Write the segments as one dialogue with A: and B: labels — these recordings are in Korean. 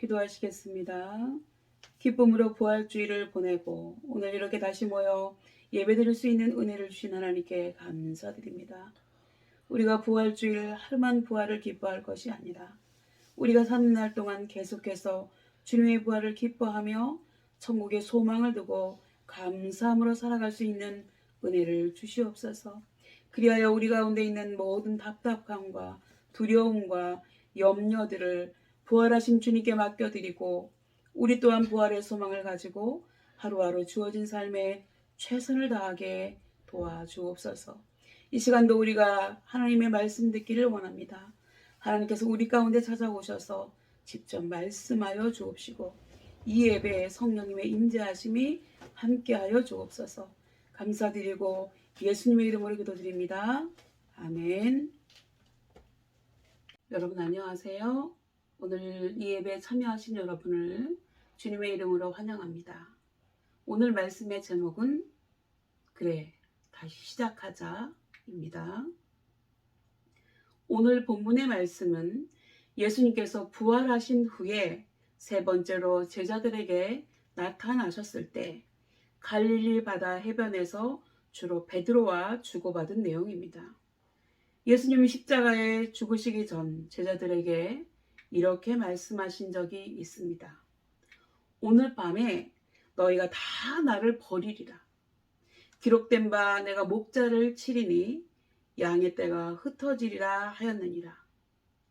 A: 기도하시겠습니다. 기쁨으로 부활주의를 보내고 오늘 이렇게 다시 모여 예배드릴 수 있는 은혜를 주신 하나님께 감사드립니다. 우리가 부활주일 하루만 부활을 기뻐할 것이 아니라 우리가 사는 날 동안 계속해서 주님의 부활을 기뻐하며 천국의 소망을 두고 감사함으로 살아갈 수 있는 은혜를 주시옵소서. 그리하여 우리 가운데 있는 모든 답답함과 두려움과 염려들을 부활하신 주님께 맡겨드리고 우리 또한 부활의 소망을 가지고 하루하루 주어진 삶에 최선을 다하게 도와주옵소서. 이 시간도 우리가 하나님의 말씀 듣기를 원합니다. 하나님께서 우리 가운데 찾아오셔서 직접 말씀하여 주옵시고 이 예배에 성령님의 임재하심이 함께하여 주옵소서. 감사드리고 예수님의 이름으로 기도드립니다. 아멘. 여러분 안녕하세요. 오늘 이 예배에 참여하신 여러분을 주님의 이름으로 환영합니다. 오늘 말씀의 제목은 그래 다시 시작하자입니다. 오늘 본문의 말씀은 예수님께서 부활하신 후에 세 번째로 제자들에게 나타나셨을 때 갈릴리 바다 해변에서 주로 베드로와 주고받은 내용입니다. 예수님이 십자가에 죽으시기 전 제자들에게 이렇게 말씀하신 적이 있습니다. 오늘 밤에 너희가 다 나를 버리리라. 기록된 바 내가 목자를 치리니 양의 떼가 흩어지리라 하였느니라.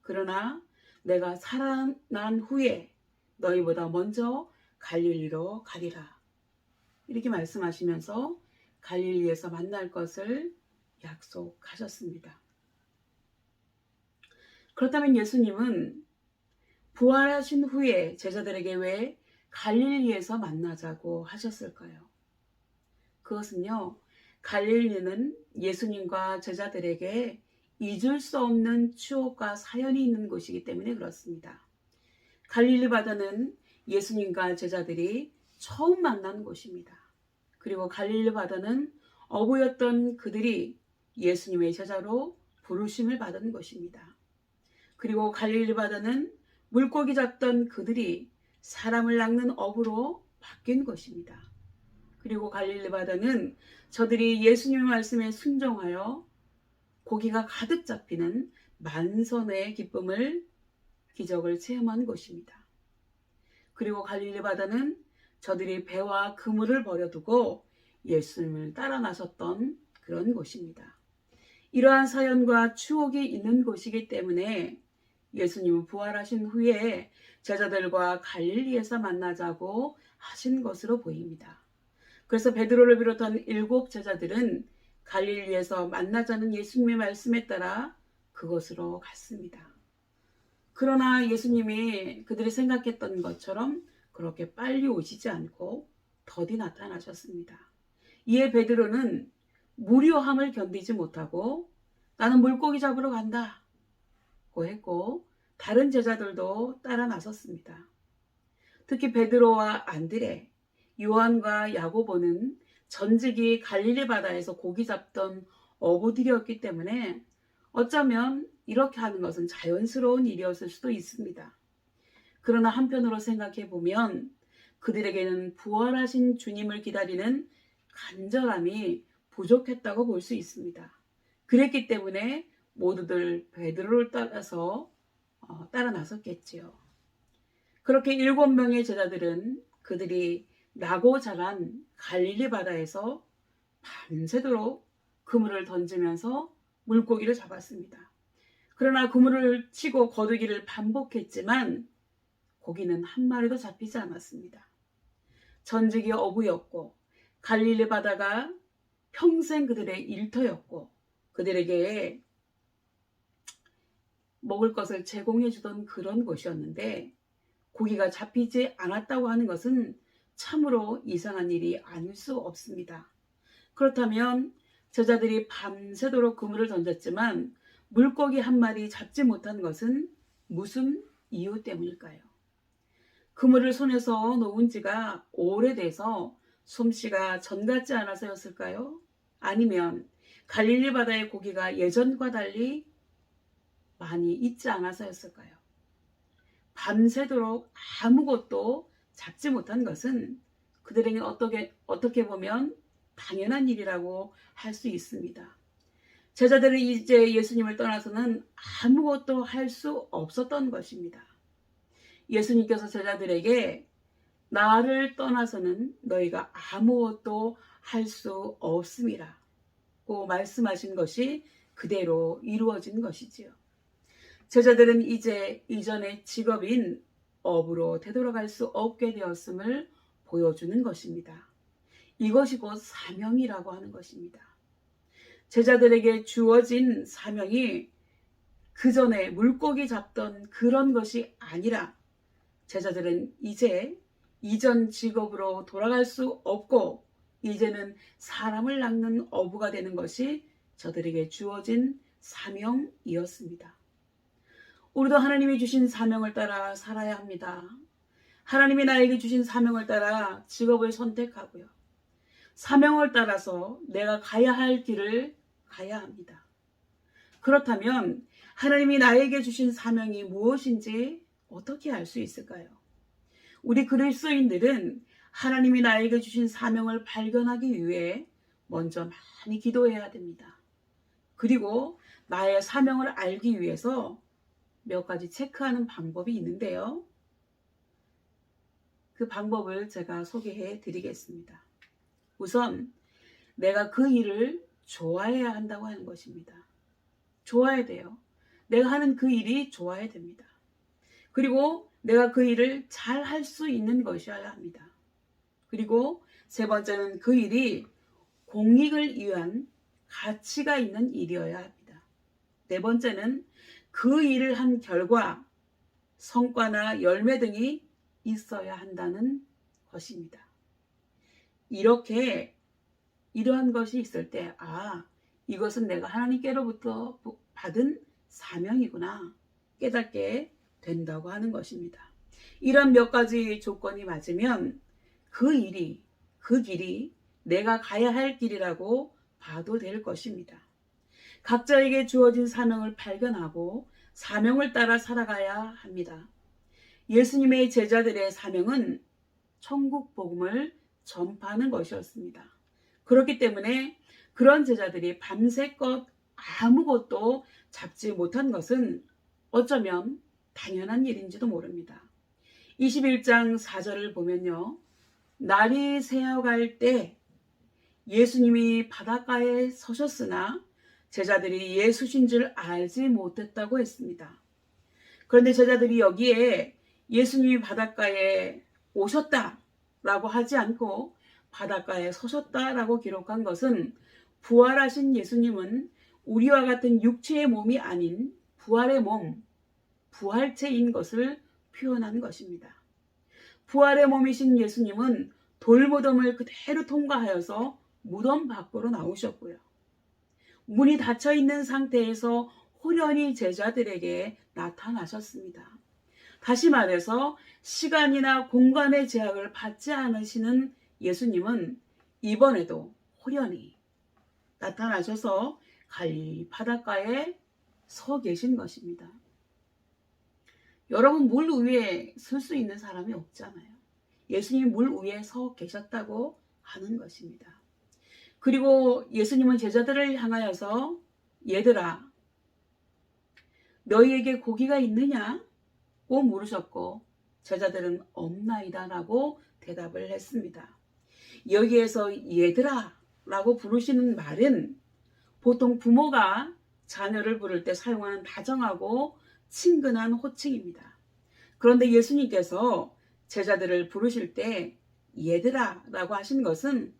A: 그러나 내가 살아난 후에 너희보다 먼저 갈릴리로 가리라. 이렇게 말씀하시면서 갈릴리에서 만날 것을 약속하셨습니다. 그렇다면 예수님은 부활하신 후에 제자들에게 왜 갈릴리에서 만나자고 하셨을까요? 그것은요, 갈릴리는 예수님과 제자들에게 잊을 수 없는 추억과 사연이 있는 곳이기 때문에 그렇습니다. 갈릴리 바다는 예수님과 제자들이 처음 만난 곳입니다. 그리고 갈릴리 바다는 어부였던 그들이 예수님의 제자로 부르심을 받은 곳입니다. 그리고 갈릴리 바다는 물고기 잡던 그들이 사람을 낚는 어부로 바뀐 것입니다. 그리고 갈릴리 바다는 저들이 예수님의 말씀에 순종하여 고기가 가득 잡히는 만선의 기적을 체험한 곳입니다. 그리고 갈릴리 바다는 저들이 배와 그물을 버려두고 예수님을 따라 나섰던 그런 곳입니다. 이러한 사연과 추억이 있는 곳이기 때문에 예수님은 부활하신 후에 제자들과 갈릴리에서 만나자고 하신 것으로 보입니다. 그래서 베드로를 비롯한 7 제자들은 갈릴리에서 만나자는 예수님의 말씀에 따라 그곳으로 갔습니다. 그러나 예수님이 그들이 생각했던 것처럼 그렇게 빨리 오시지 않고 더디 나타나셨습니다. 이에 베드로는 무료함을 견디지 못하고 나는 물고기 잡으러 간다 고 했고 다른 제자들도 따라 나섰습니다. 특히 베드로와 안드레, 요한과 야고보는 전직이 갈릴리 바다에서 고기 잡던 어부들이었기 때문에 어쩌면 이렇게 하는 것은 자연스러운 일이었을 수도 있습니다. 그러나 한편으로 생각해 보면 그들에게는 부활하신 주님을 기다리는 간절함이 부족했다고 볼 수 있습니다. 그랬기 때문에 모두들 베드로를 따라서 따라 나섰겠지요. 그렇게 7명의 제자들은 그들이 나고 자란 갈릴리 바다에서 밤새도록 그물을 던지면서 물고기를 잡았습니다. 그러나 그물을 치고 거두기를 반복했지만 고기는 한 마리도 잡히지 않았습니다. 전직이 어부였고 갈릴리 바다가 평생 그들의 일터였고 그들에게 먹을 것을 제공해 주던 그런 곳이었는데 고기가 잡히지 않았다고 하는 것은 참으로 이상한 일이 아닐 수 없습니다. 그렇다면 제자들이 밤새도록 그물을 던졌지만 물고기 한 마리 잡지 못한 것은 무슨 이유 때문일까요? 그물을 손에서 놓은 지가 오래돼서 솜씨가 전 같지 않아서였을까요? 아니면 갈릴리 바다의 고기가 예전과 달리 많이 있지 않아서였을까요? 밤새도록 아무것도 잡지 못한 것은 그들에게 어떻게 보면 당연한 일이라고 할 수 있습니다. 제자들은 이제 예수님을 떠나서는 아무것도 할 수 없었던 것입니다. 예수님께서 제자들에게 나를 떠나서는 너희가 아무것도 할 수 없음이라고 말씀하신 것이 그대로 이루어진 것이지요. 제자들은 이제 이전의 직업인 업으로 되돌아갈 수 없게 되었음을 보여주는 것입니다. 이것이 곧 사명이라고 하는 것입니다. 제자들에게 주어진 사명이 그 전에 물고기 잡던 그런 것이 아니라 제자들은 이제 이전 직업으로 돌아갈 수 없고 이제는 사람을 낚는 어부가 되는 것이 저들에게 주어진 사명이었습니다. 우리도 하나님이 주신 사명을 따라 살아야 합니다. 하나님이 나에게 주신 사명을 따라 직업을 선택하고요. 사명을 따라서 내가 가야 할 길을 가야 합니다. 그렇다면 하나님이 나에게 주신 사명이 무엇인지 어떻게 알 수 있을까요? 우리 그리스도인들은 하나님이 나에게 주신 사명을 발견하기 위해 먼저 많이 기도해야 됩니다. 그리고 나의 사명을 알기 위해서 몇 가지 체크하는 방법이 있는데요. 그 방법을 제가 소개해 드리겠습니다. 우선 내가 그 일을 좋아해야 한다고 하는 것입니다. 좋아야 돼요. 내가 하는 그 일이 좋아야 됩니다. 그리고 내가 그 일을 잘 할 수 있는 것이어야 합니다. 그리고 세 번째는 그 일이 공익을 위한 가치가 있는 일이어야 합니다. 네 번째는 그 일을 한 결과 성과나 열매 등이 있어야 한다는 것입니다. 이러한 것이 있을 때, 이것은 내가 하나님께로부터 받은 사명이구나 깨닫게 된다고 하는 것입니다. 이런 몇 가지 조건이 맞으면 그 길이 내가 가야 할 길이라고 봐도 될 것입니다. 각자에게 주어진 사명을 발견하고 사명을 따라 살아가야 합니다. 예수님의 제자들의 사명은 천국 복음을 전파하는 것이었습니다. 그렇기 때문에 그런 제자들이 밤새껏 아무것도 잡지 못한 것은 어쩌면 당연한 일인지도 모릅니다. 21장 4절을 보면요. 날이 새어갈 때 예수님이 바닷가에 서셨으나 제자들이 예수신 줄 알지 못했다고 했습니다. 그런데 제자들이 여기에 예수님이 바닷가에 오셨다라고 하지 않고 바닷가에 서셨다라고 기록한 것은 부활하신 예수님은 우리와 같은 육체의 몸이 아닌 부활의 몸, 부활체인 것을 표현한 것입니다. 부활의 몸이신 예수님은 돌무덤을 그대로 통과하여서 무덤 밖으로 나오셨고요. 문이 닫혀 있는 상태에서 호련히 제자들에게 나타나셨습니다. 다시 말해서 시간이나 공간의 제약을 받지 않으시는 예수님은 이번에도 호련히 나타나셔서 갈릴리 바닷가에 서 계신 것입니다. 여러분, 물 위에 설 수 있는 사람이 없잖아요. 예수님이 물 위에 서 계셨다고 하는 것입니다. 그리고 예수님은 제자들을 향하여서 얘들아, 너희에게 고기가 있느냐고 물으셨고 제자들은 없나이다 라고 대답을 했습니다. 여기에서 얘들아 라고 부르시는 말은 보통 부모가 자녀를 부를 때 사용하는 다정하고 친근한 호칭입니다. 그런데 예수님께서 제자들을 부르실 때 얘들아 라고 하신 것은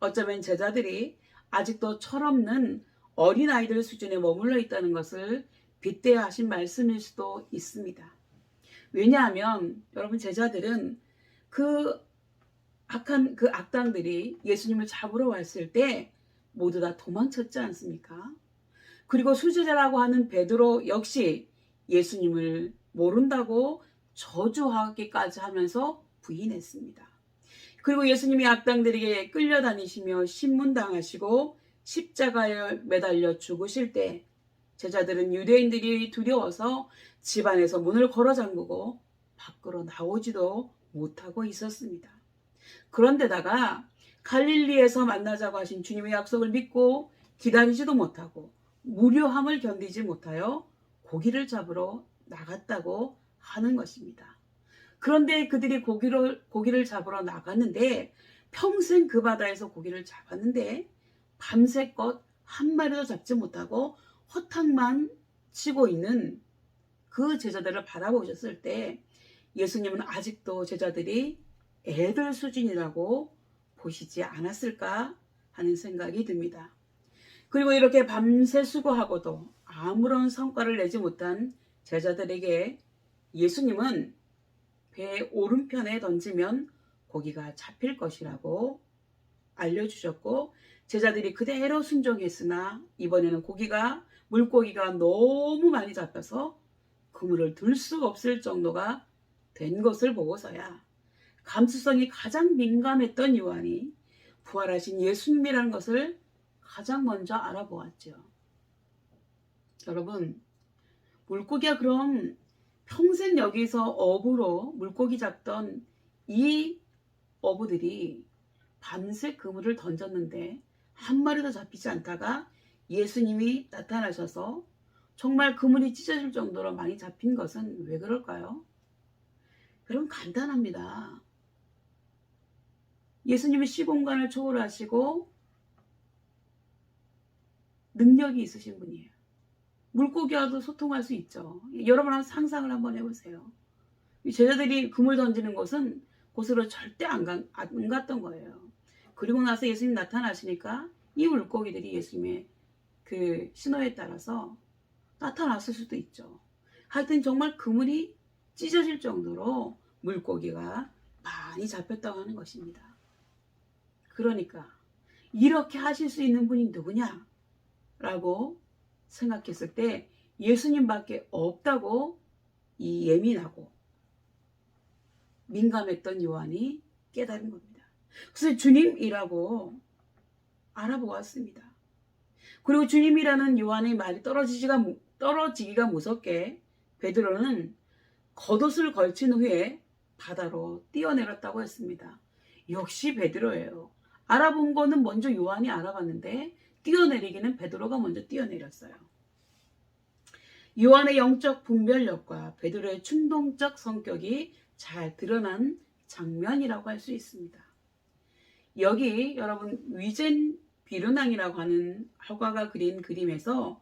A: 어쩌면 제자들이 아직도 철없는 어린아이들 수준에 머물러 있다는 것을 빗대어 하신 말씀일 수도 있습니다. 왜냐하면 여러분, 제자들은 그 악당들이 예수님을 잡으러 왔을 때 모두 다 도망쳤지 않습니까? 그리고 수제자라고 하는 베드로 역시 예수님을 모른다고 저주하기까지 하면서 부인했습니다. 그리고 예수님이 악당들에게 끌려다니시며 신문당하시고 십자가에 매달려 죽으실 때 제자들은 유대인들이 두려워서 집안에서 문을 걸어 잠그고 밖으로 나오지도 못하고 있었습니다. 그런데다가 갈릴리에서 만나자고 하신 주님의 약속을 믿고 기다리지도 못하고 무료함을 견디지 못하여 고기를 잡으러 나갔다고 하는 것입니다. 그런데 그들이 고기를 잡으러 나갔는데 평생 그 바다에서 고기를 잡았는데 밤새껏 한 마리도 잡지 못하고 허탕만 치고 있는 그 제자들을 바라보셨을 때 예수님은 아직도 제자들이 애들 수준이라고 보시지 않았을까 하는 생각이 듭니다. 그리고 이렇게 밤새 수고하고도 아무런 성과를 내지 못한 제자들에게 예수님은 배 오른편에 던지면 고기가 잡힐 것이라고 알려주셨고 제자들이 그대로 순종했으나 이번에는 물고기가 너무 많이 잡혀서 그물을 들 수 없을 정도가 된 것을 보고서야 감수성이 가장 민감했던 요한이 부활하신 예수님이라는 것을 가장 먼저 알아보았죠. 여러분, 물고기가 그럼 평생 여기서 어부로 물고기 잡던 이 어부들이 밤새 그물을 던졌는데 한 마리도 잡히지 않다가 예수님이 나타나셔서 정말 그물이 찢어질 정도로 많이 잡힌 것은 왜 그럴까요? 여러분, 간단합니다. 예수님이 시공간을 초월하시고 능력이 있으신 분이에요. 물고기와도 소통할 수 있죠. 여러분 한번 상상을 한번 해보세요. 제자들이 그물 던지는 곳으로 절대 안 갔던 거예요. 그리고 나서 예수님 나타나시니까 이 물고기들이 예수님의 그 신호에 따라서 나타났을 수도 있죠. 하여튼 정말 그물이 찢어질 정도로 물고기가 많이 잡혔다고 하는 것입니다. 그러니까 이렇게 하실 수 있는 분이 누구냐? 라고 생각했을 때 예수님밖에 없다고 이 예민하고 민감했던 요한이 깨달은 겁니다. 그래서 주님이라고 알아보았습니다. 그리고 주님이라는 요한의 말이 떨어지기가 무섭게 베드로는 겉옷을 걸친 후에 바다로 뛰어내렸다고 했습니다. 역시 베드로예요. 알아본 거는 먼저 요한이 알아봤는데 뛰어내리기는 베드로가 먼저 뛰어내렸어요. 요한의 영적 분별력과 베드로의 충동적 성격이 잘 드러난 장면이라고 할 수 있습니다. 여기 여러분 위젠 비르낭이라고 하는 화가가 그린 그림에서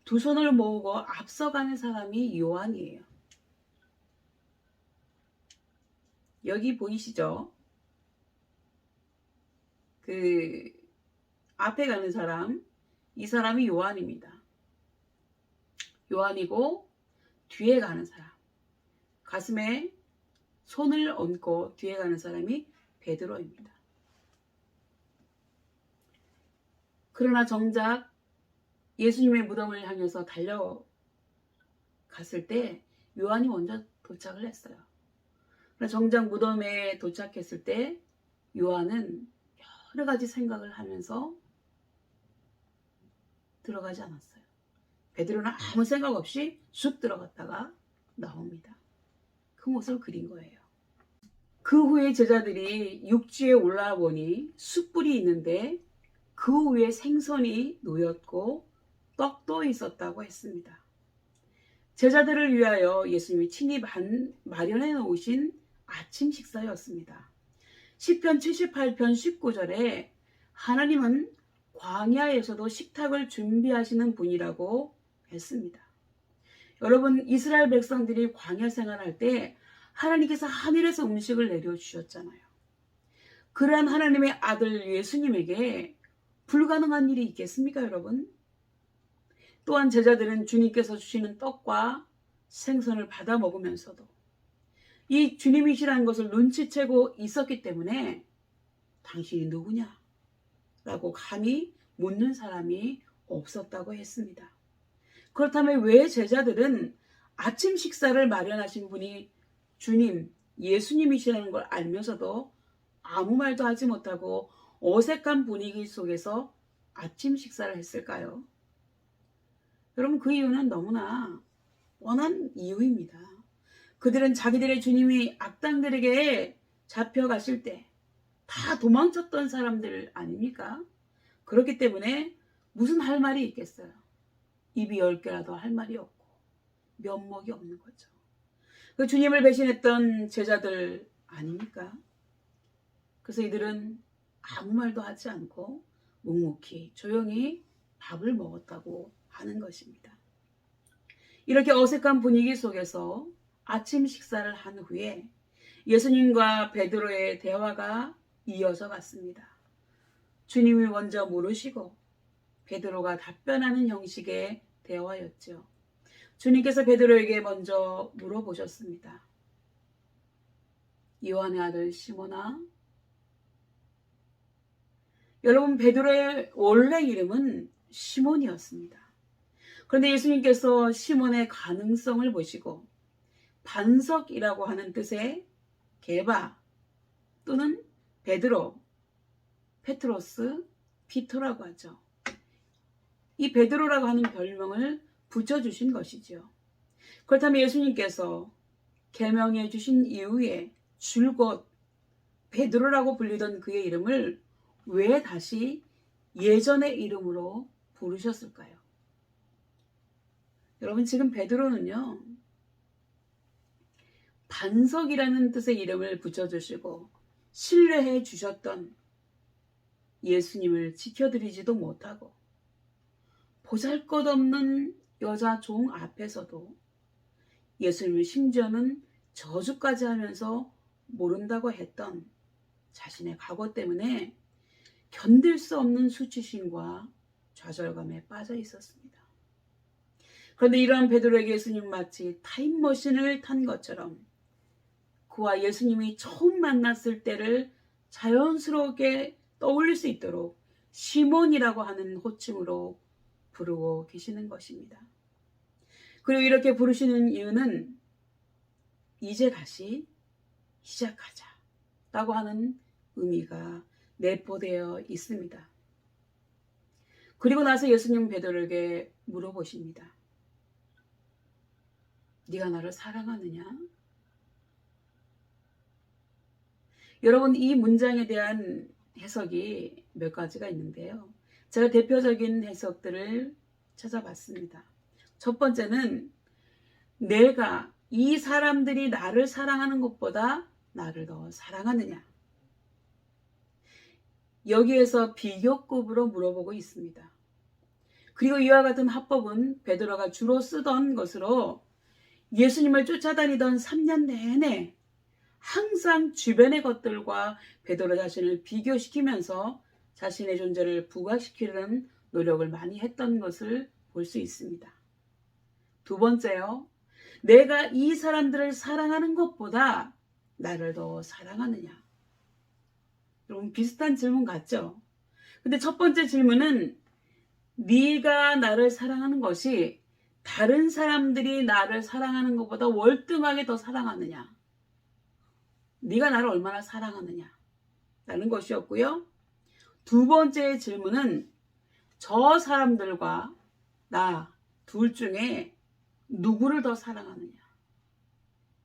A: 두 손을 모으고 앞서가는 사람이 요한이에요. 여기 보이시죠? 그 앞에 가는 사람, 이 사람이 요한입니다. 요한이고 뒤에 가는 사람, 가슴에 손을 얹고 뒤에 가는 사람이 베드로입니다. 그러나 정작 예수님의 무덤을 향해서 달려갔을 때 요한이 먼저 도착을 했어요. 그러나 정작 무덤에 도착했을 때 요한은 여러 가지 생각을 하면서 들어가지 않았어요. 베드로는 아무 생각 없이 쑥 들어갔다가 나옵니다. 그 모습을 그린 거예요. 그 후에 제자들이 육지에 올라와 보니 숯불이 있는데 그 위에 생선이 놓였고 떡도 있었다고 했습니다. 제자들을 위하여 예수님이 친히 마련해 놓으신 아침 식사였습니다. 시편 78편 19절에 하나님은 광야에서도 식탁을 준비하시는 분이라고 했습니다. 여러분, 이스라엘 백성들이 광야 생활할 때 하나님께서 하늘에서 음식을 내려주셨잖아요. 그러한 하나님의 아들 예수님에게 불가능한 일이 있겠습니까, 여러분? 또한 제자들은 주님께서 주시는 떡과 생선을 받아 먹으면서도 이 주님이시라는 것을 눈치채고 있었기 때문에 당신이 누구냐? 라고 감히 묻는 사람이 없었다고 했습니다. 그렇다면 왜 제자들은 아침 식사를 마련하신 분이 주님, 예수님이시라는 걸 알면서도 아무 말도 하지 못하고 어색한 분위기 속에서 아침 식사를 했을까요? 여러분, 그 이유는 너무나 뻔한 이유입니다. 그들은 자기들의 주님이 악당들에게 잡혀가실 때 다 도망쳤던 사람들 아닙니까? 그렇기 때문에 무슨 할 말이 있겠어요. 입이 10개라도 할 말이 없고 면목이 없는 거죠. 그 주님을 배신했던 제자들 아닙니까? 그래서 이들은 아무 말도 하지 않고 묵묵히 조용히 밥을 먹었다고 하는 것입니다. 이렇게 어색한 분위기 속에서 아침 식사를 한 후에 예수님과 베드로의 대화가 이어져 갔습니다. 주님이 먼저 물으시고 베드로가 답변하는 형식의 대화였죠. 주님께서 베드로에게 먼저 물어보셨습니다. 요한의 아들 시몬아, 여러분 베드로의 원래 이름은 시몬이었습니다. 그런데 예수님께서 시몬의 가능성을 보시고 반석이라고 하는 뜻의 게바 또는 베드로, 페트로스, 피토라고 하죠. 이 베드로라고 하는 별명을 붙여주신 것이죠. 그렇다면 예수님께서 계명해 주신 이후에 줄곧 베드로라고 불리던 그의 이름을 왜 다시 예전의 이름으로 부르셨을까요? 여러분 지금 베드로는요, 반석이라는 뜻의 이름을 붙여주시고 신뢰해 주셨던 예수님을 지켜드리지도 못하고 보잘것없는 여자 종 앞에서도 예수님을 심지어는 저주까지 하면서 모른다고 했던 자신의 과거 때문에 견딜 수 없는 수치심과 좌절감에 빠져 있었습니다. 그런데 이러한 베드로에게 예수님 마치 타임머신을 탄 것처럼 그와 예수님이 처음 만났을 때를 자연스럽게 떠올릴 수 있도록 시몬이라고 하는 호칭으로 부르고 계시는 것입니다. 그리고 이렇게 부르시는 이유는 이제 다시 시작하자 라고 하는 의미가 내포되어 있습니다. 그리고 나서 예수님 베드로에게 물어보십니다. 네가 나를 사랑하느냐? 여러분 이 문장에 대한 해석이 몇 가지가 있는데요. 제가 대표적인 해석들을 찾아봤습니다. 첫 번째는 내가 이 사람들이 나를 사랑하는 것보다 나를 더 사랑하느냐. 여기에서 비교급으로 물어보고 있습니다. 그리고 이와 같은 합법은 베드로가 주로 쓰던 것으로 예수님을 쫓아다니던 3년 내내 항상 주변의 것들과 베드로 자신을 비교시키면서 자신의 존재를 부각시키려는 노력을 많이 했던 것을 볼 수 있습니다. 두 번째요. 내가 이 사람들을 사랑하는 것보다 나를 더 사랑하느냐. 여러분 비슷한 질문 같죠? 근데 첫 번째 질문은 네가 나를 사랑하는 것이 다른 사람들이 나를 사랑하는 것보다 월등하게 더 사랑하느냐. 네가 나를 얼마나 사랑하느냐 라는 것이었고요. 두 번째 질문은 저 사람들과 나 둘 중에 누구를 더 사랑하느냐.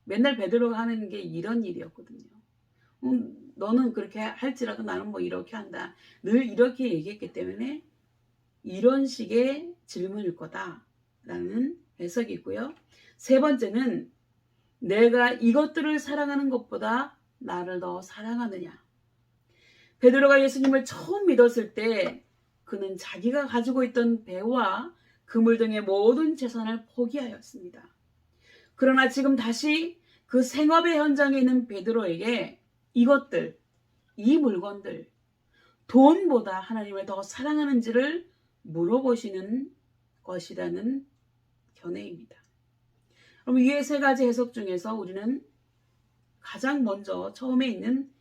A: 맨날 베드로가 하는 게 이런 일이었거든요. 너는 그렇게 할지라도 나는 뭐 이렇게 한다. 늘 이렇게 얘기했기 때문에 이런 식의 질문일 거다라는 해석이 있고요. 세 번째는 내가 이것들을 사랑하는 것보다 나를 더 사랑하느냐. 베드로가 예수님을 처음 믿었을 때 그는 자기가 가지고 있던 배와 그물 등의 모든 재산을 포기하였습니다. 그러나 지금 다시 그 생업의 현장에 있는 베드로에게 이것들, 이 물건들, 돈보다 하나님을 더 사랑하는지를 물어보시는 것이라는 견해입니다. 그럼 위의 세 가지 해석 중에서 우리는 가장 먼저 처음에 있는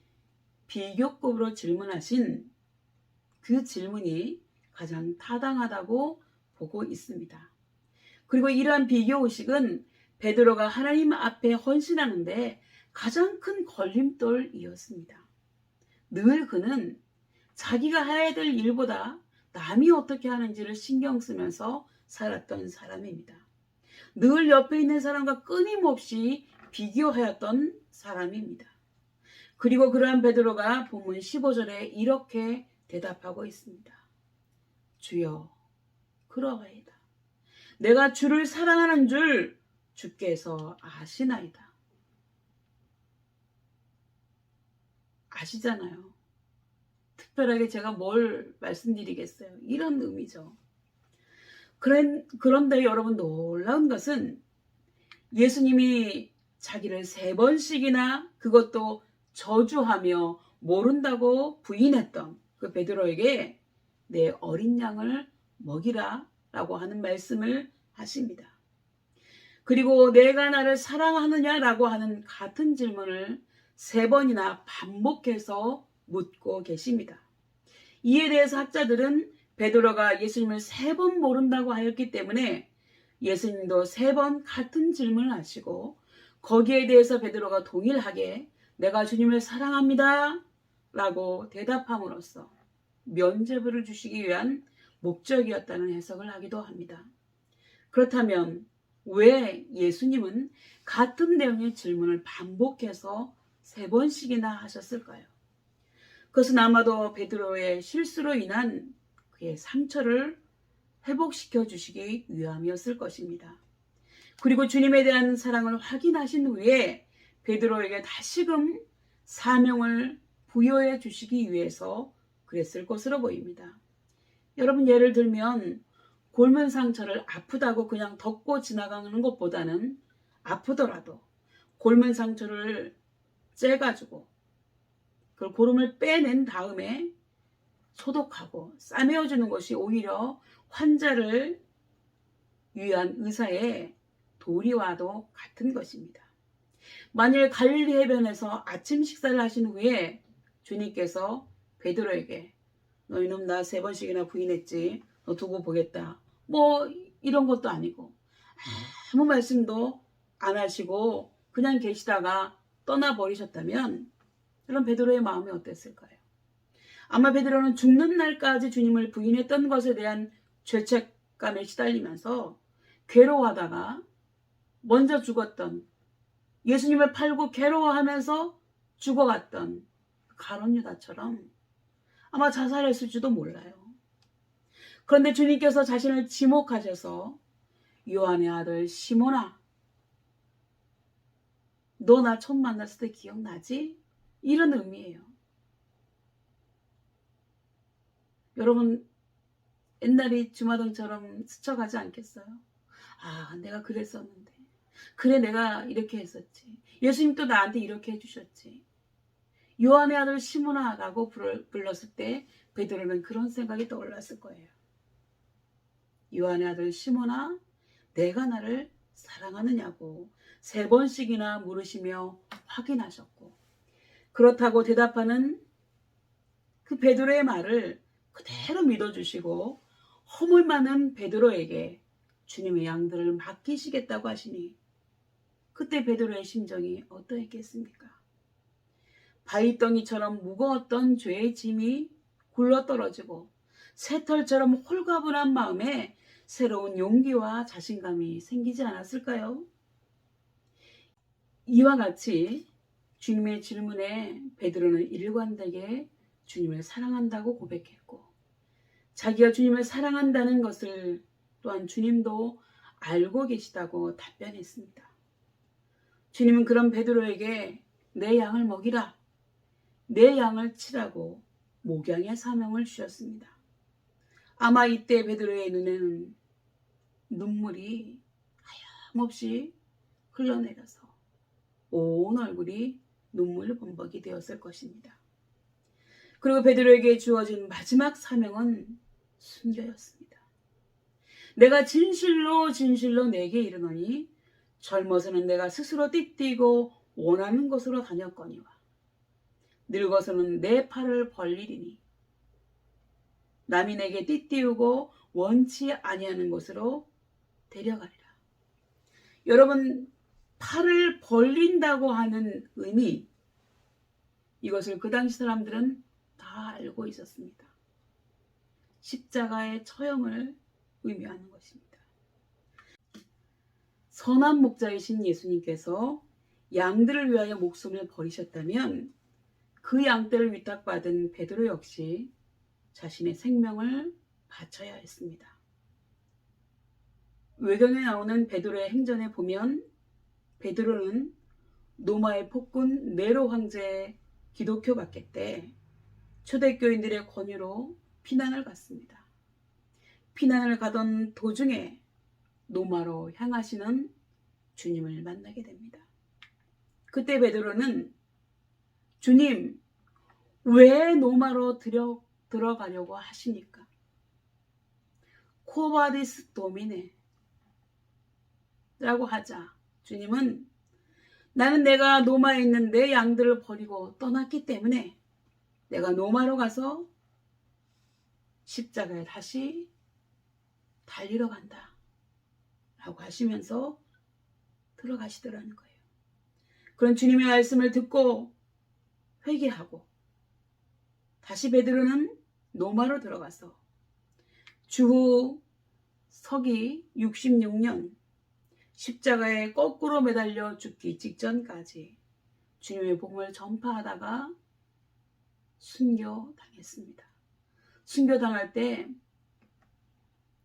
A: 비교급으로 질문하신 그 질문이 가장 타당하다고 보고 있습니다. 그리고 이러한 비교의식은 베드로가 하나님 앞에 헌신하는데 가장 큰 걸림돌이었습니다. 늘 그는 자기가 해야 될 일보다 남이 어떻게 하는지를 신경 쓰면서 살았던 사람입니다. 늘 옆에 있는 사람과 끊임없이 비교하였던 사람입니다. 그리고 그러한 베드로가 본문 15절에 이렇게 대답하고 있습니다. 주여 그러하이다. 내가 주를 사랑하는 줄 주께서 아시나이다. 아시잖아요. 특별하게 제가 뭘 말씀드리겠어요. 이런 의미죠. 그런데 여러분 놀라운 것은 예수님이 자기를 3번씩이나 그것도 저주하며 모른다고 부인했던 그 베드로에게 내 어린 양을 먹이라 라고 하는 말씀을 하십니다. 그리고 내가 나를 사랑하느냐라고 하는 같은 질문을 3번이나 반복해서 묻고 계십니다. 이에 대해서 학자들은 베드로가 예수님을 3번 모른다고 하였기 때문에 예수님도 3번 같은 질문을 하시고 거기에 대해서 베드로가 동일하게 내가 주님을 사랑합니다 라고 대답함으로써 면죄부를 주시기 위한 목적이었다는 해석을 하기도 합니다. 그렇다면 왜 예수님은 같은 내용의 질문을 반복해서 3번씩이나 하셨을까요? 그것은 아마도 베드로의 실수로 인한 그의 상처를 회복시켜 주시기 위함이었을 것입니다. 그리고 주님에 대한 사랑을 확인하신 후에 베드로에게 다시금 사명을 부여해 주시기 위해서 그랬을 것으로 보입니다. 여러분 예를 들면 골문 상처를 아프다고 그냥 덮고 지나가는 것보다는 아프더라도 골문 상처를 째가지고 그걸 고름을 빼낸 다음에 소독하고 싸매어주는 것이 오히려 환자를 위한 의사의 도리와도 같은 것입니다. 만일 갈릴리 해변에서 아침 식사를 하신 후에 주님께서 베드로에게 너 이놈 나 3번씩이나 부인했지 너 두고 보겠다 뭐 이런 것도 아니고 아무 말씀도 안 하시고 그냥 계시다가 떠나버리셨다면 그럼 베드로의 마음이 어땠을까요? 아마 베드로는 죽는 날까지 주님을 부인했던 것에 대한 죄책감에 시달리면서 괴로워하다가 먼저 죽었던 예수님을 팔고 괴로워하면서 죽어갔던 가룟 유다처럼 아마 자살했을지도 몰라요. 그런데 주님께서 자신을 지목하셔서 요한의 아들 시몬아 너 나 처음 만났을 때 기억나지? 이런 의미예요. 여러분 옛날에 주마등처럼 스쳐가지 않겠어요? 아 내가 그랬었는데 그래 내가 이렇게 했었지 예수님 또 나한테 이렇게 해주셨지 요한의 아들 시몬아 라고 불렀을 때 베드로는 그런 생각이 떠올랐을 거예요. 요한의 아들 시몬아 내가 나를 사랑하느냐고 3번씩이나 물으시며 확인하셨고 그렇다고 대답하는 그 베드로의 말을 그대로 믿어주시고 허물 많은 베드로에게 주님의 양들을 맡기시겠다고 하시니 그때 베드로의 심정이 어떠했겠습니까? 바위덩이처럼 무거웠던 죄의 짐이 굴러떨어지고 새털처럼 홀가분한 마음에 새로운 용기와 자신감이 생기지 않았을까요? 이와 같이 주님의 질문에 베드로는 일관되게 주님을 사랑한다고 고백했고 자기가 주님을 사랑한다는 것을 또한 주님도 알고 계시다고 답변했습니다. 주님은 그런 베드로에게 내 양을 먹이라, 내 양을 치라고 목양의 사명을 주셨습니다. 아마 이때 베드로의 눈에는 눈물이 하염없이 흘러내려서 온 얼굴이 눈물 범벅이 되었을 것입니다. 그리고 베드로에게 주어진 마지막 사명은 순교였습니다. 내가 진실로 진실로 내게 이르노니 젊어서는 내가 스스로 띠띠고 원하는 곳으로 다녔거니와 늙어서는 내 팔을 벌리리니 남이 내게 띠띠우고 원치 아니하는 곳으로 데려가리라. 여러분 팔을 벌린다고 하는 의미 이것을 그 당시 사람들은 다 알고 있었습니다. 십자가의 처형을 의미하는 것입니다. 선한 목자이신 예수님께서 양들을 위하여 목숨을 버리셨다면 그 양떼를 위탁받은 베드로 역시 자신의 생명을 바쳐야 했습니다. 외경에 나오는 베드로의 행전에 보면 베드로는 로마의 폭군 네로 황제의 기독교 박해 때 초대교인들의 권유로 피난을 갔습니다. 피난을 가던 도중에 로마로 향하시는 주님을 만나게 됩니다. 그때 베드로는 주님, 왜 로마로 들어가려고 하시니까? 코바디스 도미네 라고 하자 주님은 나는 내가 로마에 있는 내 양들을 버리고 떠났기 때문에 내가 로마로 가서 십자가에 다시 달리러 간다 라고 하시면서 들어가시더라는 거예요. 그런 주님의 말씀을 듣고 회개하고 다시 베드로는 로마로 들어가서 주후 서기 66년 십자가에 거꾸로 매달려 죽기 직전까지 주님의 복음을 전파하다가 순교당했습니다. 순교당할 때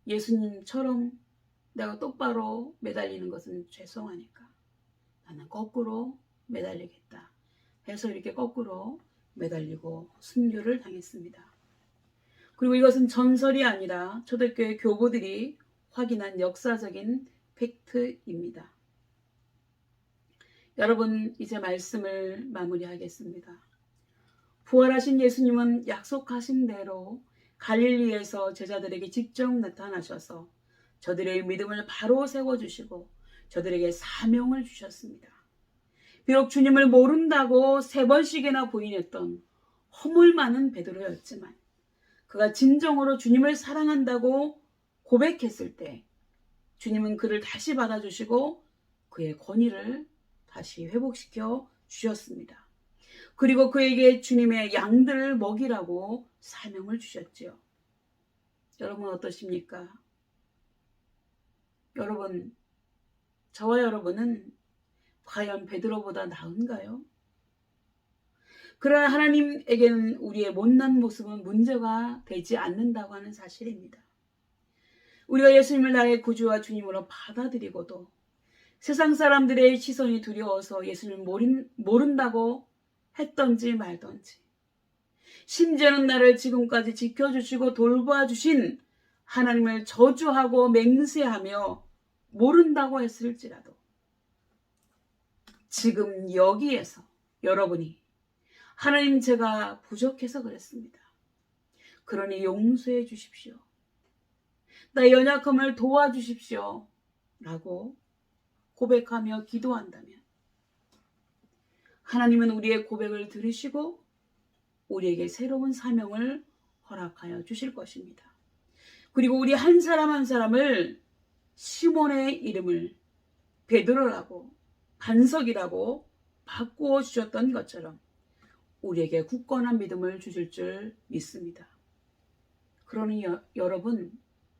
A: 예수님처럼 내가 똑바로 매달리는 것은 죄송하니까 나는 거꾸로 매달리겠다 해서 이렇게 거꾸로 매달리고 순교를 당했습니다. 그리고 이것은 전설이 아니라 초대교회 교보들이 확인한 역사적인 팩트입니다. 여러분, 이제 말씀을 마무리하겠습니다. 부활하신 예수님은 약속하신 대로 갈릴리에서 제자들에게 직접 나타나셔서 저들의 믿음을 바로 세워주시고 저들에게 사명을 주셨습니다. 비록 주님을 모른다고 3번씩이나 부인했던 허물 많은 베드로였지만 그가 진정으로 주님을 사랑한다고 고백했을 때 주님은 그를 다시 받아주시고 그의 권위를 다시 회복시켜 주셨습니다. 그리고 그에게 주님의 양들을 먹이라고 사명을 주셨지요. 여러분 어떠십니까? 여러분, 저와 여러분은 과연 베드로보다 나은가요? 그러나 하나님에게는 우리의 못난 모습은 문제가 되지 않는다고 하는 사실입니다. 우리가 예수님을 나의 구주와 주님으로 받아들이고도 세상 사람들의 시선이 두려워서 예수님을 모른다고 했던지 말던지, 심지어는 나를 지금까지 지켜주시고 돌봐주신 하나님을 저주하고 맹세하며 모른다고 했을지라도 지금 여기에서 여러분이 하나님, 제가 부족해서 그랬습니다. 그러니 용서해 주십시오. 나의 연약함을 도와주십시오 라고 고백하며 기도한다면 하나님은 우리의 고백을 들으시고 우리에게 새로운 사명을 허락하여 주실 것입니다. 그리고 우리 한 사람 한 사람을 시몬의 이름을 베드로라고 반석이라고 바꾸어 주셨던 것처럼 우리에게 굳건한 믿음을 주실 줄 믿습니다. 그러니 여러분,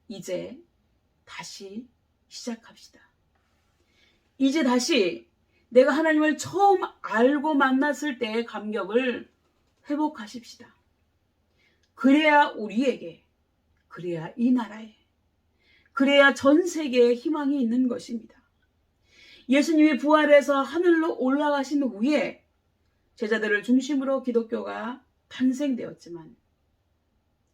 A: 이제 다시 시작합시다. 이제 다시 내가 하나님을 처음 알고 만났을 때의 감격을 회복하십시다. 그래야 우리에게, 그래야 이 나라에, 그래야 전 세계에 희망이 있는 것입니다. 예수님이 부활해서 하늘로 올라가신 후에 제자들을 중심으로 기독교가 탄생되었지만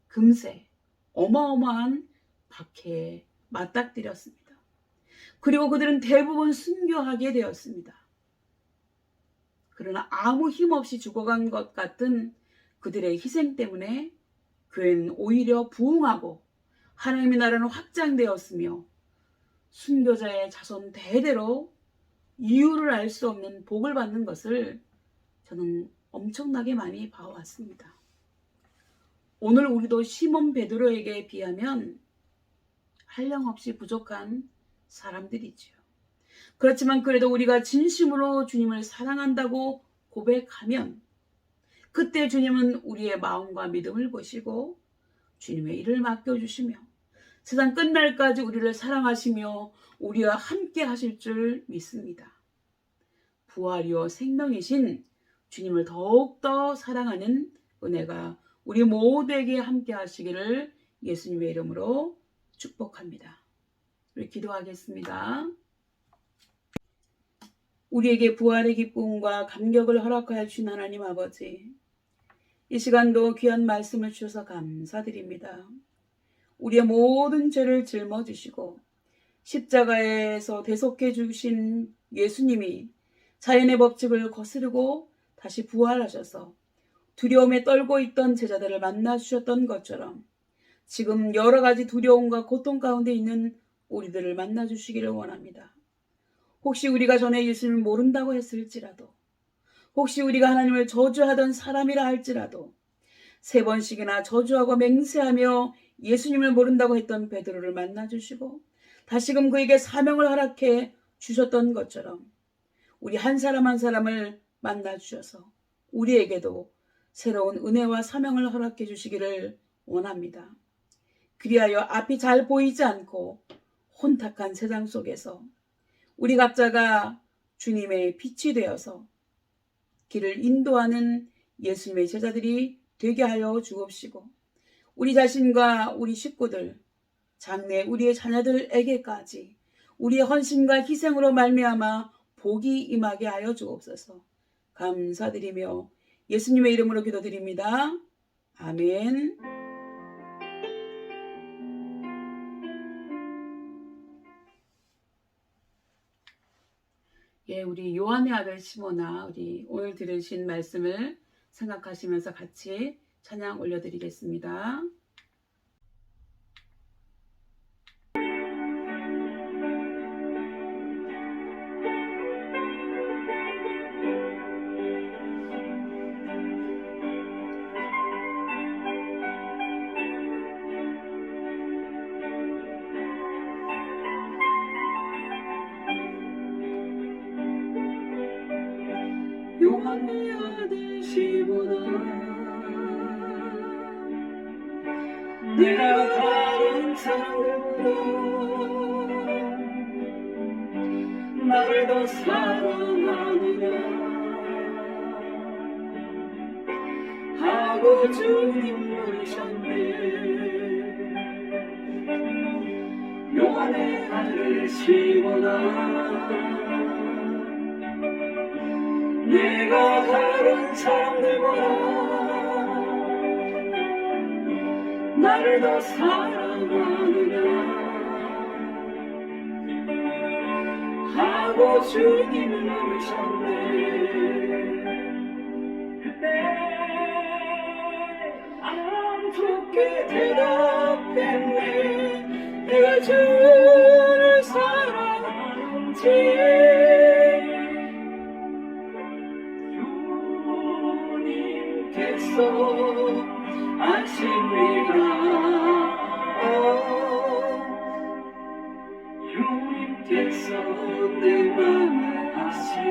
A: 금세 어마어마한 박해에 맞닥뜨렸습니다. 그리고 그들은 대부분 순교하게 되었습니다. 그러나 아무 힘없이 죽어간 것 같은 그들의 희생 때문에 교회는 오히려 부흥하고 하나님의 나라는 확장되었으며 순교자의 자손 대대로 이유를 알 수 없는 복을 받는 것을 저는 엄청나게 많이 봐왔습니다. 오늘 우리도 시몬 베드로에게 비하면 한량없이 부족한 사람들이지요. 그렇지만 그래도 우리가 진심으로 주님을 사랑한다고 고백하면 그때 주님은 우리의 마음과 믿음을 보시고 주님의 일을 맡겨주시며 세상 끝날까지 우리를 사랑하시며 우리와 함께 하실 줄 믿습니다. 부활이요 생명이신 주님을 더욱더 사랑하는 은혜가 우리 모두에게 함께 하시기를 예수님의 이름으로 축복합니다. 우리 기도하겠습니다. 우리에게 부활의 기쁨과 감격을 허락하여 주신 하나님 아버지, 이 시간도 귀한 말씀을 주셔서 감사드립니다. 우리의 모든 죄를 짊어지시고 십자가에서 대속해 주신 예수님이 자연의 법칙을 거스르고 다시 부활하셔서 두려움에 떨고 있던 제자들을 만나 주셨던 것처럼 지금 여러 가지 두려움과 고통 가운데 있는 우리들을 만나 주시기를 원합니다. 혹시 우리가 전에 예수님을 모른다고 했을지라도, 혹시 우리가 하나님을 저주하던 사람이라 할지라도 3번씩이나 저주하고 맹세하며 예수님을 모른다고 했던 베드로를 만나 주시고 다시금 그에게 사명을 허락해 주셨던 것처럼 우리 한 사람 한 사람을 만나 주셔서 우리에게도 새로운 은혜와 사명을 허락해 주시기를 원합니다. 그리하여 앞이 잘 보이지 않고 혼탁한 세상 속에서 우리 각자가 주님의 빛이 되어서 길을 인도하는 예수님의 제자들이 되게 하여 주옵시고 우리 자신과 우리 식구들, 장래 우리의 자녀들에게까지 우리의 헌신과 희생으로 말미암아 복이 임하게 하여 주옵소서. 감사드리며 예수님의 이름으로 기도드립니다. 아멘. 예, 우리 요한의 아들 시모나 우리 오늘 들으신 말씀을 생각하시면서 같이 찬양 올려드리겠습니다. 요한의 아들 시모나 내가 다른 사람들보다 나를 더 사랑하느냐 하고 주님 물으셨네. 요한의 아들 시모나 내가 다른 사람들보다 나를 더 사랑하느냐 하고 주님을 물으셨네. 그때 안 좋게 대답했네. 내가 주를 사랑하는지 주님께서 아십니다. 주님께서 내 맘을 아시니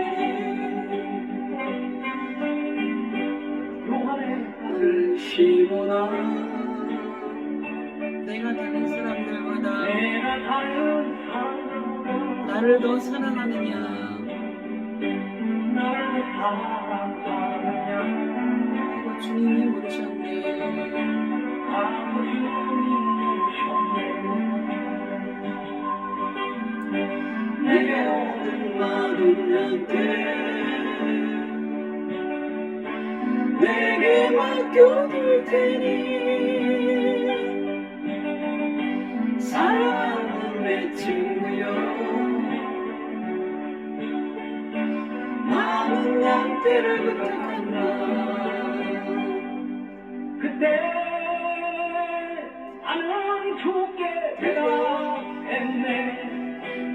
A: 요한의 아들 시모나 내가 다른 사람들보다 나를 더 사랑하느냐 하고 주님이 물으셨네. 내게 오는 많은 양들 내게 맡겨둘 테니 사랑하는 내 친구여 많은 양떼를 부탁한다. 그때 나는 좋게 대답했네.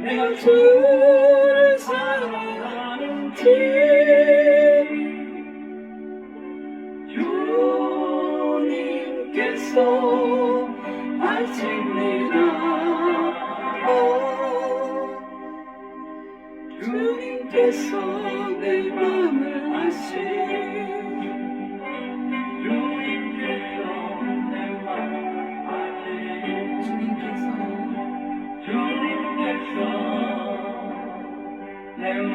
A: 내가 주를 사랑하는지 주님께서 아십니다. 주님께서 내 맘을 아시니 주님께서 내 맘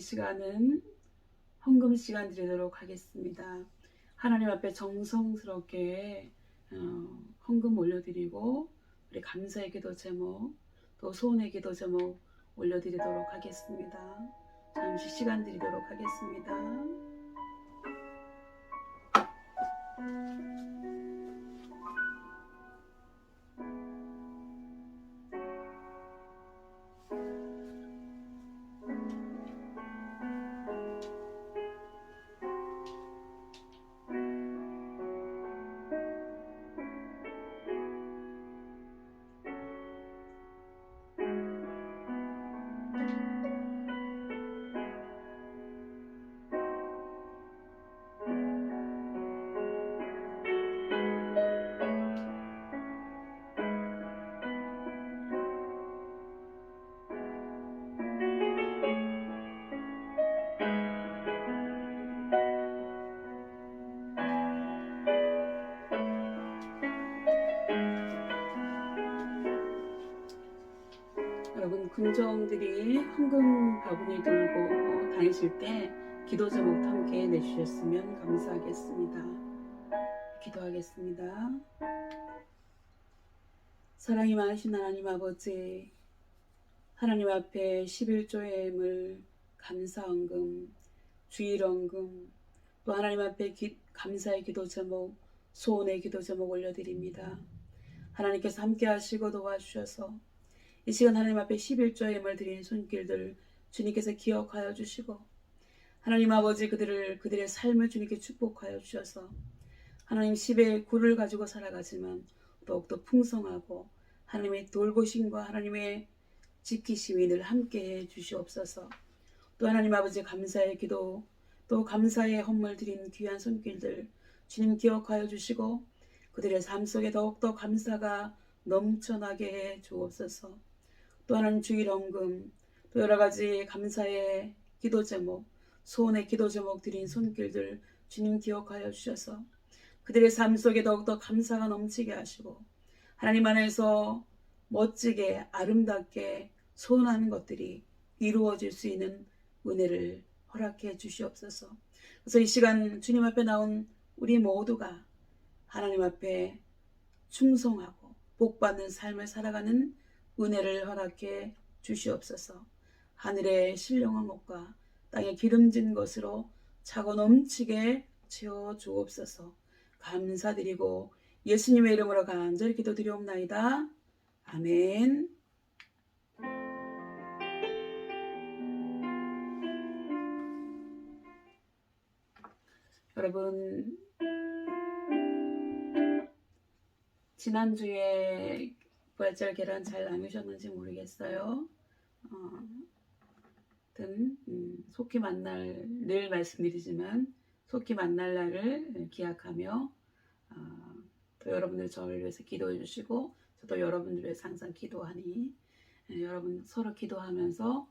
A: 시간은 헌금 시간 드리도록 하겠습니다. 하나님 앞에 정성스럽게 헌금 올려드리고 우리 감사의 기도 제목 또 소원의 기도 제목 올려드리도록 하겠습니다. 잠시 시간 드리도록 하겠습니다. 여러분 긍정들이 헌금 바구니 들고 다니실 때 기도 제목도 함께 내주셨으면 감사하겠습니다. 기도하겠습니다. 사랑이 많으신 하나님 아버지, 하나님 앞에 11조의 예물, 감사헌금, 주일헌금, 또 하나님 앞에 감사의 기도 제목, 소원의 기도 제목 올려드립니다. 하나님께서 함께 하시고 도와주셔서 이 시간 하나님 앞에 11조의 예물 드린 손길들 주님께서 기억하여 주시고, 하나님 아버지 그들의 삶을 주님께 축복하여 주셔서 하나님 10의 굴을 가지고 살아가지만 더욱더 풍성하고 하나님의 돌보심과 하나님의 지키심이 늘 함께해 주시옵소서. 또 하나님 아버지 감사의 기도 또 감사의 헌물 드린 귀한 손길들 주님 기억하여 주시고 그들의 삶 속에 더욱더 감사가 넘쳐나게 해 주옵소서. 또 하나님 주일 헌금 또 여러 가지 감사의 기도 제목 소원의 기도 제목 드린 손길들 주님 기억하여 주셔서 그들의 삶 속에 더욱더 감사가 넘치게 하시고 하나님 안에서 멋지게 아름답게 소원하는 것들이 이루어질 수 있는 은혜를 허락해 주시옵소서. 그래서 이 시간 주님 앞에 나온 우리 모두가 하나님 앞에 충성하고 복받는 삶을 살아가는 은혜를 허락해 주시옵소서. 하늘의 신령한 것과 땅에 기름진 것으로 차고 넘치게 채워 주옵소서. 감사드리고 예수님의 이름으로 간절히 기도드리옵나이다. 아멘. 여러분 지난주에 부활절 계란 잘 나누셨는지 모르겠어요. 속히 만날 늘 말씀드리지만 속히 만날 날을 기약하며 또 여러분들 저를 위해서 기도해 주시고 저도 여러분들 위해서 항상 기도하니 여러분 서로 기도하면서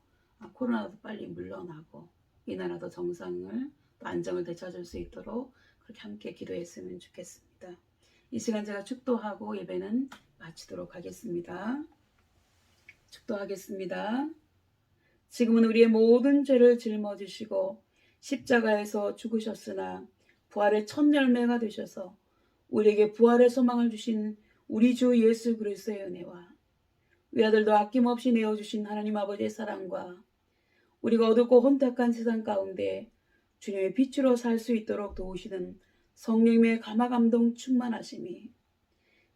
A: 코로나도 빨리 물러나고 이 나라도 정상을 또 안정을 되찾을 수 있도록 그렇게 함께 기도했으면 좋겠습니다. 이 시간 제가 축도하고 예배는 마치도록 하겠습니다. 축도하겠습니다. 지금은 우리의 모든 죄를 짊어지시고 십자가에서 죽으셨으나 부활의 첫 열매가 되셔서 우리에게 부활의 소망을 주신 우리 주 예수 그리스도의 은혜와 외아들도 아낌없이 내어주신 하나님 아버지의 사랑과 우리가 어둡고 혼탁한 세상 가운데 주님의 빛으로 살 수 있도록 도우시는 성령님의 감화감동 충만하심이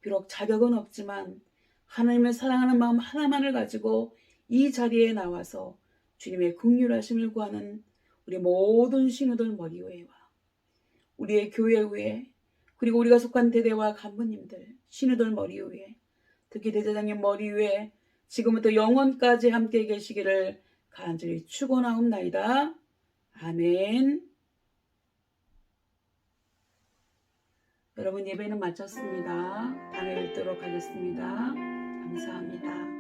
A: 비록 자격은 없지만 하나님을 사랑하는 마음 하나만을 가지고 이 자리에 나와서 주님의 긍휼하심을 구하는 우리 모든 신우들 머리 위에와 우리의 교회 위에 그리고 우리가 속한 대대와 간부님들 신우들 머리 위에 특히 대제사장님 머리 위에 지금부터 영원까지 함께 계시기를 간절히 축원하옵나이다. 아멘. 여러분 예배는 마쳤습니다. 다음에 뵙도록 하겠습니다. 감사합니다.